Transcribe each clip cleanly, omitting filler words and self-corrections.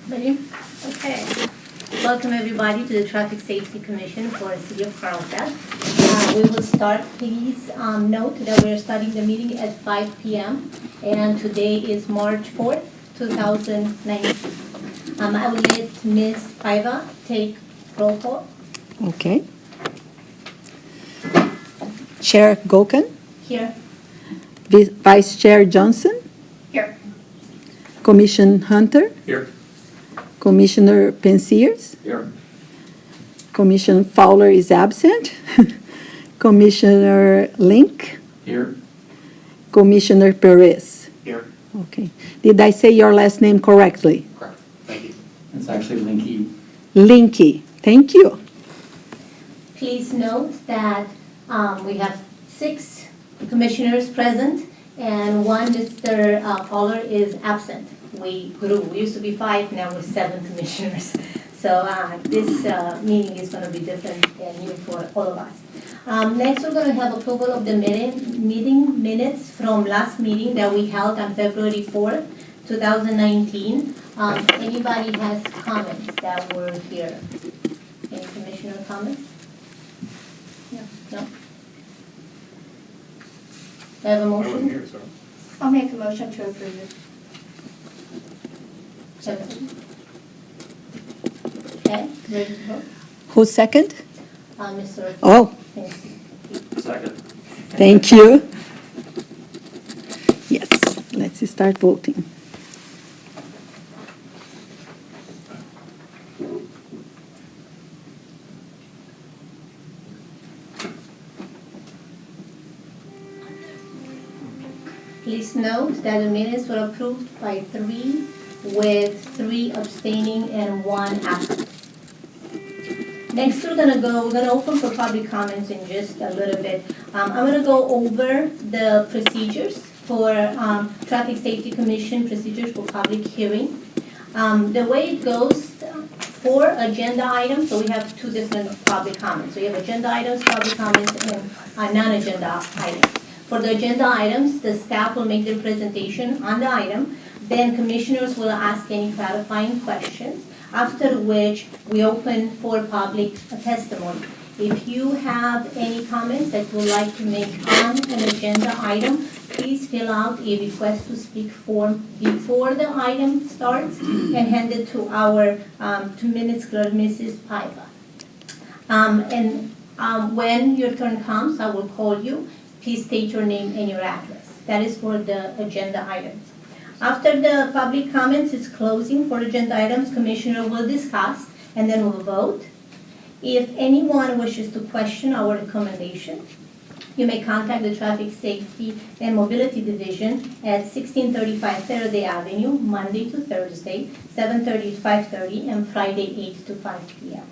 Ready? Okay. Welcome everybody to the Traffic Safety Commission for the City of Carlsbad. We will start. Please note that we're starting the meeting at 5 p.m. and today is March 4th, 2019. I will let Ms. Paiva take roll call. Okay. Chair Gokan, Here. Vice Chair Johnson, Here. Commissioner Hunter, Here. Commissioner Pensiers, Here. Commissioner Fowler is absent, Commissioner Link, Here. Commissioner Perez. Here. Okay. Did I say your last name correctly? Correct. Thank you. It's actually Linky. Linky. Thank you. Please note that we have 6 commissioners present and one Mr. Fowler is absent. We grew. We used to be 5, now we're 7 commissioners. So this meeting is going to be different and new for all of us. Next, we're going to have approval of the meeting minutes from last meeting that we held on February 4th, 2019. Anybody has comments that were here? Any commissioner comments? No? Do I have a motion? Here, so. I'll make a motion to approve it. Second. Okay, ready to vote? Who's second? Mr. Oh, Thank you. Second. thank you. Yes, let's start voting. Please note that the minutes were approved by 3, with 3 abstaining and 1 absent. Next, we're gonna open for public comments in just a little bit. I'm gonna go over the procedures for Traffic Safety Commission procedures for public hearing. The way it goes for agenda items, so we have 2 different public comments. So you have agenda items, public comments, and non-agenda items. For the agenda items, the staff will make their presentation on the item, then commissioners will ask any clarifying questions, after which we open for public testimony. If you have any comments that you would like to make on an agenda item, please fill out a request to speak form before the item starts and hand it to our 2 minutes clerk, Mrs. Paiva. When your turn comes, I will call you. Please state your name and your address. That is for the agenda items. After the public comments is closing for agenda items, Commissioner will discuss and then we'll vote. If anyone wishes to question our recommendation, you may contact the Traffic Safety and Mobility Division at 1635 Faraday Avenue, Monday to Thursday, 7:30 to 5:30, and Friday 8 to 5 p.m.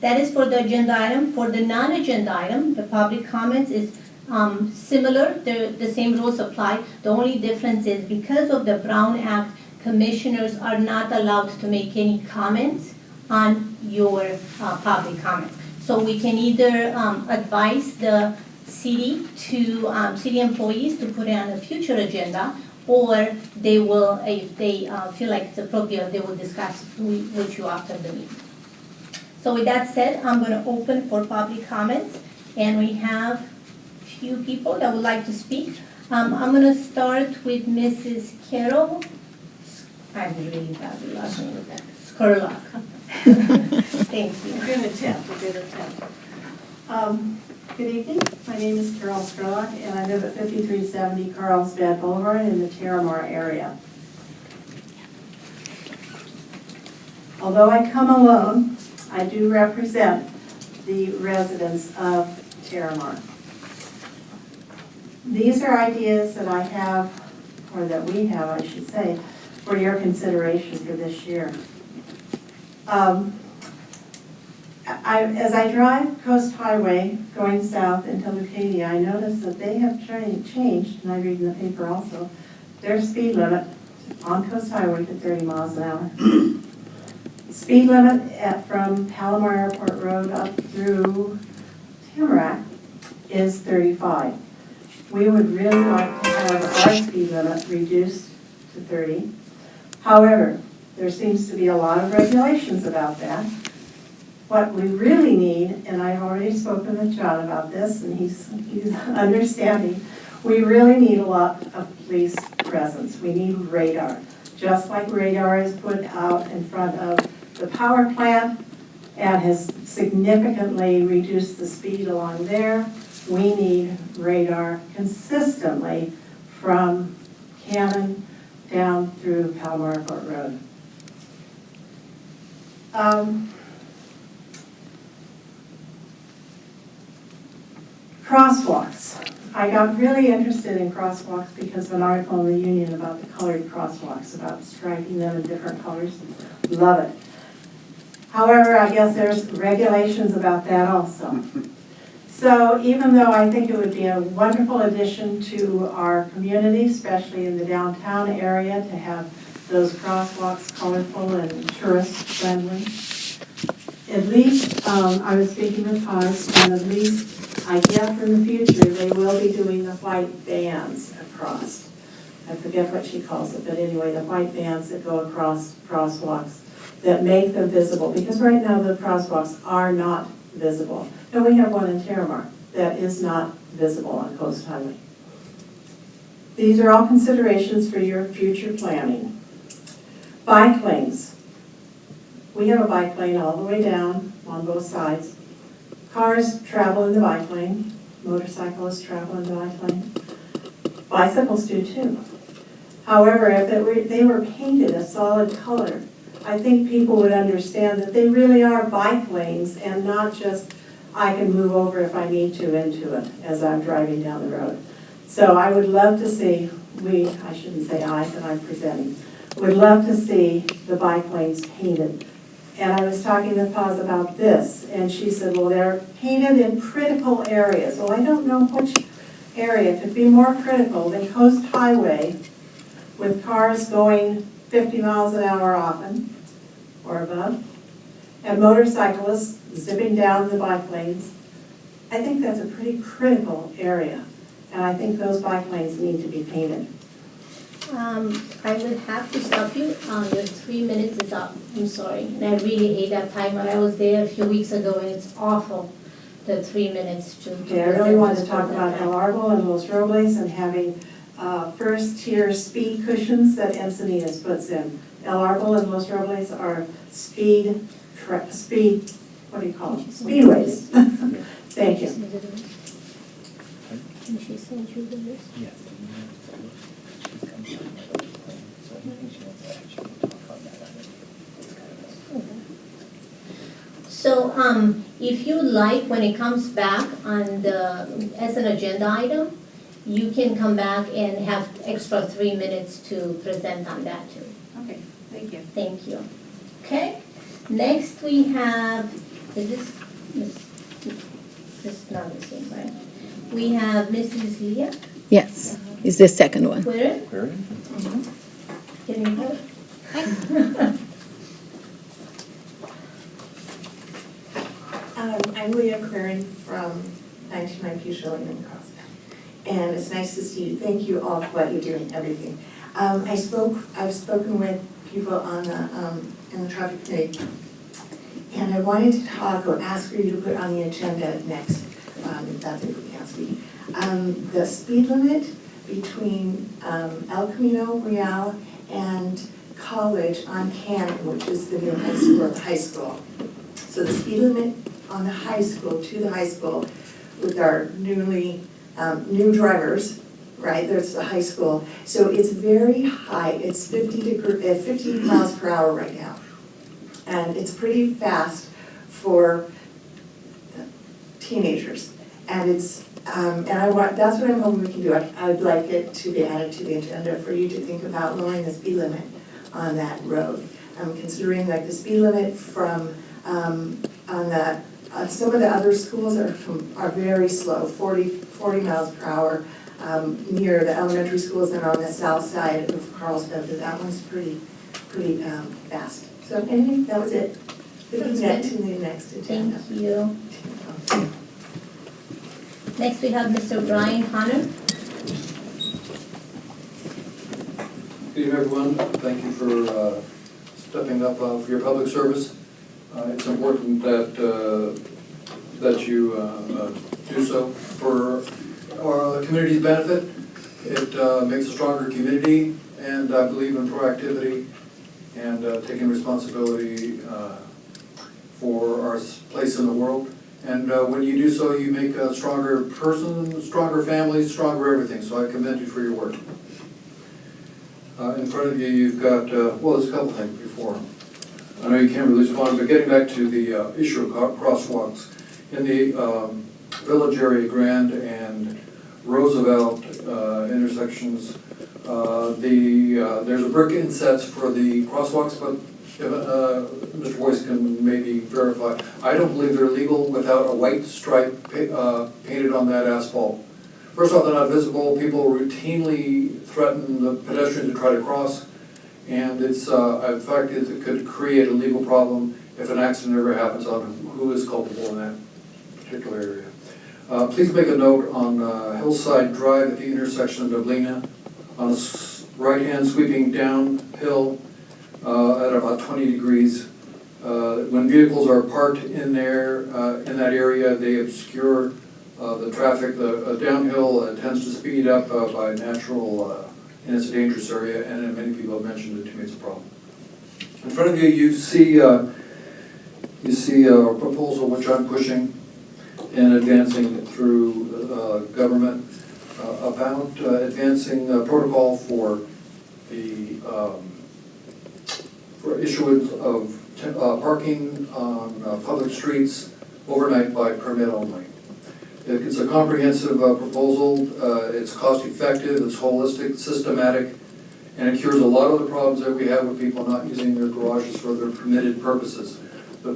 That is for the agenda item. For the non-agenda item, the public comments is similar, the same rules apply. The only difference is because of the Brown Act, commissioners are not allowed to make any comments on your public comments. So we can either advise the city employees to put it on a future agenda, or they will, if they feel like it's appropriate, they will discuss with you after the meeting. So with that said, I'm going to open for public comments, and we have few people that would like to speak. I'm going to start with Mrs. Carol. I'm really bad with last name with that. Skurlock. Thank you. Good attempt, a good attempt. Good evening, my name is Carol Skurlock, and I live at 5370 Carlsbad Boulevard in the Terramar area. Although I come alone, I do represent the residents of Terramar. These are ideas that I have, or that we have, I should say, for your consideration for this year. As I drive Coast Highway going south into Leucadia, I notice that they have changed, and I read in the paper also, their speed limit on Coast Highway to 30 miles an hour. Speed limit from Palomar Airport Road up through Tamarack is 35. We would really like to have our speed limit reduced to 30. However, There seems to be a lot of regulations about that. What we really need, and I've already spoken with John about this, and he's understanding, we really need a lot of police presence. We need radar. Just like radar is put out in front of the power plant and has significantly reduced the speed along there, we need radar consistently from Cannon down through Palomar Court Road. Crosswalks. I got really interested in crosswalks because of an article in the Union about the colored crosswalks, about striking them in different colors. Love it. However, I guess there's regulations about that also. So even though I think it would be a wonderful addition to our community, especially in the downtown area, to have those crosswalks colorful and tourist friendly, at least, I was speaking with Paz, and at least I guess in the future, they will be doing the white bands across. I forget what she calls it, but anyway, the white bands that go across crosswalks that make them visible, because right now the crosswalks are not visible. And we have one in Terramar that is not visible on Coast Highway. These are all considerations for your future planning. Bike lanes. We have a bike lane all the way down on both sides. Cars travel in the bike lane. Motorcyclists travel in the bike lane. Bicycles do too. However, if they were painted a solid color, I think people would understand that they really are bike lanes and not just I can move over if I need to into it as I'm driving down the road. So I would love to see, I shouldn't say I, but I'm presenting, would love to see the bike lanes painted. And I was talking with Paz about this, and she said, well, they're painted in critical areas. Well, I don't know which area could be more critical than Coast Highway with cars going 50 miles an hour often or above, and motorcyclists zipping down the bike lanes. I think that's a pretty critical area, and I think those bike lanes need to be painted. I would have to stop you. Your 3 minutes is up. I'm sorry. And I really hate that timer. I was there a few weeks ago and it's awful, the 3 minutes to. Okay, I really wanted to talk about El Arbol and Los Robles and having first-tier speed cushions that Encinitas puts in. El Arbol and Los Robles are speed, what do you call them? Speedways. Thank you. Can she send you the list? Yes. So, if you like, when it comes back on the, as an agenda item, you can come back and have extra 3 minutes to present on that too. Okay, thank you. Thank you. Okay, next we have, this is not the same, right? We have Mrs. Leah. Yes, it's the second one. Where? Can you hold? I'm Leah Claren from 99 Fuchsia Lane in Cross. And it's nice to see you. Thank you all for what you do and everything. I've spoken with people on the, in the traffic committee. And I wanted to talk or ask for you to put on the agenda next, if that's if we can't speak. The speed limit between El Camino Real and College on Cannon, which is the new high school, or the high school. So the speed limit on the high school, to the high school, with our newly, new drivers, right, there's the high school. So it's very high, it's 50 miles per hour right now. And it's pretty fast for teenagers. And it's, and that's what I'm hoping we can do. I'd like it to be added to the agenda for you to think about lowering the speed limit on that road. I'm considering like the speed limit from, on the, some of the other schools are very slow, 40 miles per hour, near the elementary schools and on the south side of Carlsbad, but that one's pretty fast. So anyway, that was it. We can get to the next agenda. Thank you. Next we have Mr. Brian Hunter. Good evening, everyone. Thank you for stepping up for your public service. It's important that you do so for the community's benefit. It makes a stronger community, and I believe in proactivity and taking responsibility for our place in the world. And when you do so, you make a stronger person, stronger family, stronger everything. So I commend you for your work. In front of you, you've got, well, there's a couple things before. I know you can't really respond, but getting back to the issue of crosswalks. In the Village area, Grand and Roosevelt intersections, there's a brick insets for the crosswalks, but Mr. Boyce can maybe verify. I don't believe they're legal without a white stripe painted on that asphalt. First off, they're not visible. People routinely threaten the pedestrians to try to cross, and it's in fact it could create a legal problem if an accident ever happens on who is culpable in that particular area. Please make a note on Hillside Drive at the intersection of Dublina, on the right-hand sweeping downhill at about 20 degrees. When vehicles are parked in there, in that area, they obscure the traffic. The downhill tends to speed up by natural, and it's a dangerous area, and many people have mentioned it to me, it's a problem. In front of you, you see a proposal which I'm pushing and advancing through government about advancing protocol for the for issuance of parking on public streets overnight by permit only. It's a comprehensive proposal. It's cost effective, it's holistic, systematic, and it cures a lot of the problems that we have with people not using their garages for their permitted purposes. The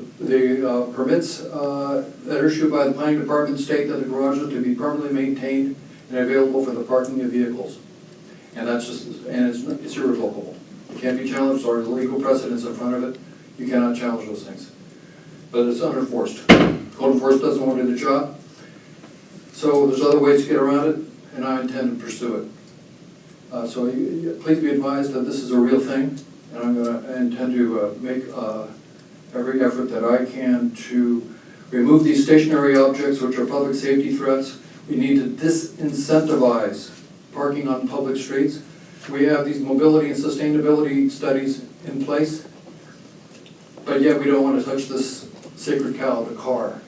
permits that are issued by the planning department state that the garages to be permanently maintained and available for the parking of vehicles. And that's just, and it's irrevocable. It can't be challenged, or legal precedents in front of it. You cannot challenge those things. But it's unenforced. Code enforcement doesn't want to do the job. So there's other ways to get around it, and I intend to pursue it. So please be advised that this is a real thing, and I'm going to intend to make every effort that I can to remove these stationary objects which are public safety threats. We need to disincentivize parking on public streets. We have these mobility and sustainability studies in place, but yet we don't want to touch this sacred cow, the car.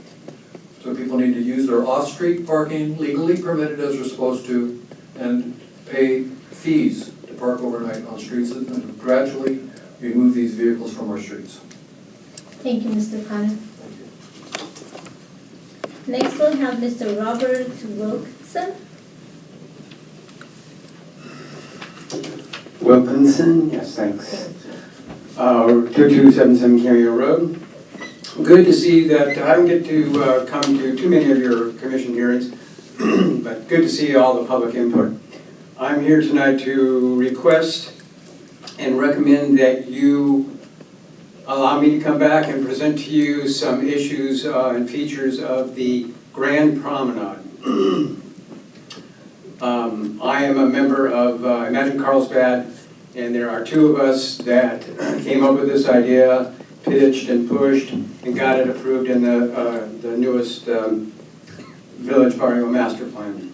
So people need to use their off-street parking, legally permitted as they're supposed to, and pay fees to park overnight on streets and gradually remove these vehicles from our streets. Thank you, Mr. Connor. Next we'll have Mr. Robert Wilkinson. Wilkinson, yes, thanks. 2277 Cameo Road. Good to see that I don't get to come to too many of your commission hearings, but good to see all the public input. I'm here tonight to request and recommend that you allow me to come back and present to you some issues and features of the Grand Promenade. I am a member of Imagine Carlsbad, and there are two of us that came up with this idea, pitched and pushed, and got it approved in the newest Village Barrio Master Plan.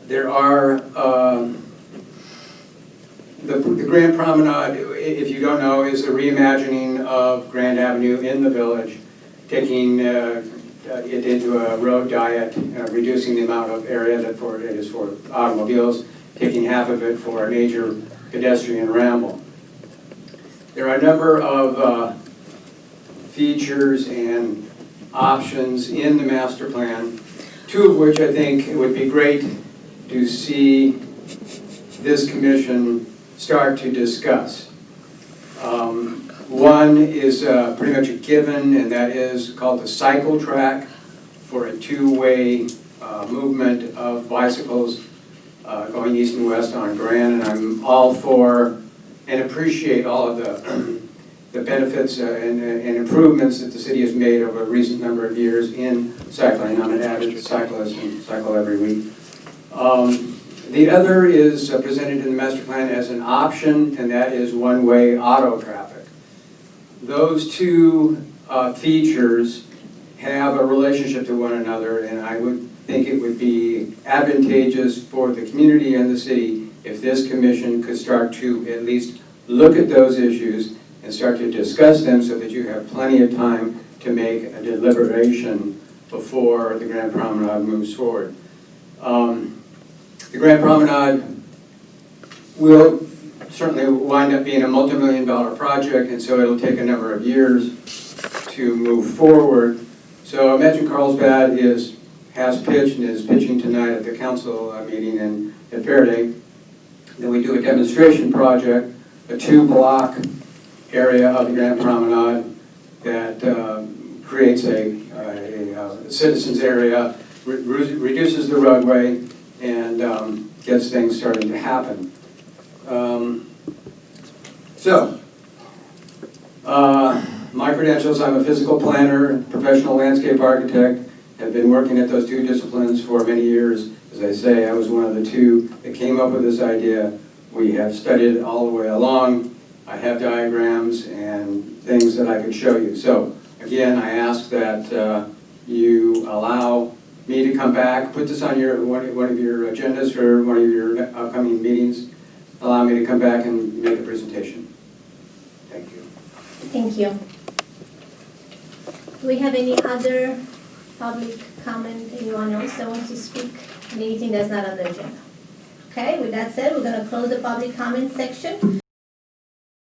There are the Grand Promenade, if you don't know, is a reimagining of Grand Avenue in the village, taking it into a road diet, reducing the amount of area that it is for automobiles, taking half of it for a major pedestrian ramble. There are a number of features and options in the master plan, two of which I think it would be great to see this commission start to discuss. One is pretty much a given, and that is called the cycle track for a two-way movement of bicycles going east and west on Grand, and I'm all for and appreciate all of the benefits and improvements that the city has made over a recent number of years in cycling. I'm an avid cyclist and cycle every week. The other is presented in the master plan as an option, and that is one-way auto traffic. Those two features have a relationship to one another, and I would think it would be advantageous for the community and the city if this commission could start to at least look at those issues and start to discuss them so that you have plenty of time to make a deliberation before the Grand Promenade moves forward. The Grand Promenade will certainly wind up being a multi-million-dollar project, and so it'll take a number of years to move forward. So imagine Carlsbad has pitched and is pitching tonight at the council meeting in Faraday. Then we do a demonstration project, a 2-block area of the Grand Promenade that creates a citizens area, reduces the roadway, and gets things starting to happen. My credentials, I'm a physical planner, professional landscape architect, have been working at those two disciplines for many years. As I say, I was one of the two that came up with this idea. We have studied it all the way along. I have diagrams and things that I could show you. So again, I ask that you allow me to come back, put this on one of your agendas for one of your upcoming meetings. Allow me to come back and make a presentation. Thank you. Thank you. Do we have any other public comment? Anyone else that wants to speak on anything that's not on the agenda? Okay, with that said, we're going to close the public comment section.